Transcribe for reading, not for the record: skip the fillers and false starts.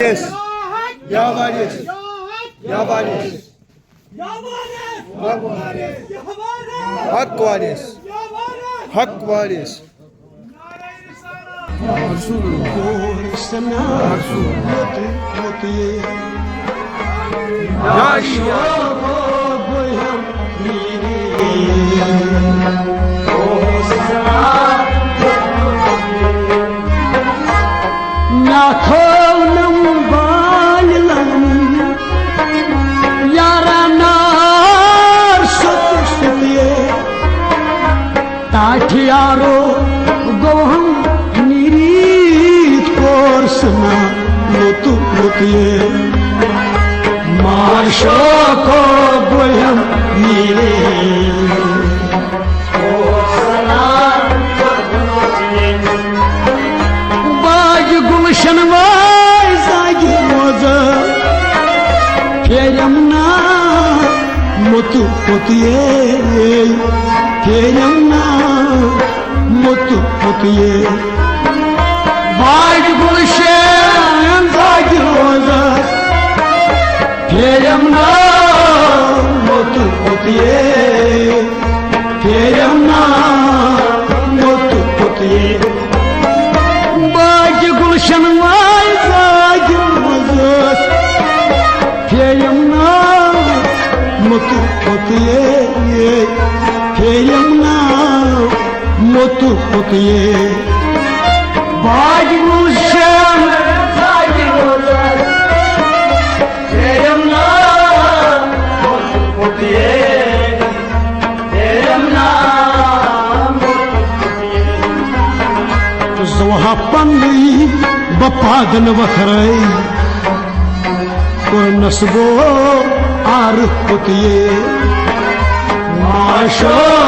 Yabares. Yabares. Hak varis. Hak varis. Taఠિયારો ગોહમ નિરીત કોર્સના લોતુ લોતીએ માર્શો કો ગોહમ નિરે કોર્સના બાજ ગુલશન વાય સાગી મોજ ફેરમના મોતુ પોતીએ Keyamna mutu mutiye Vay gülşen zagi roza Keyamna mutu mutiye Keyamna mutu mutiye Vay gülşen vay zagi roza Keyamna mutu mutiye Keyamna mutu mutiye Baj gulşen zagi roza Keyamna mutu mutiye Keyamna mutu mutiye Zohapanli bapadan vakray Kur nasbo arif mutiye Maşa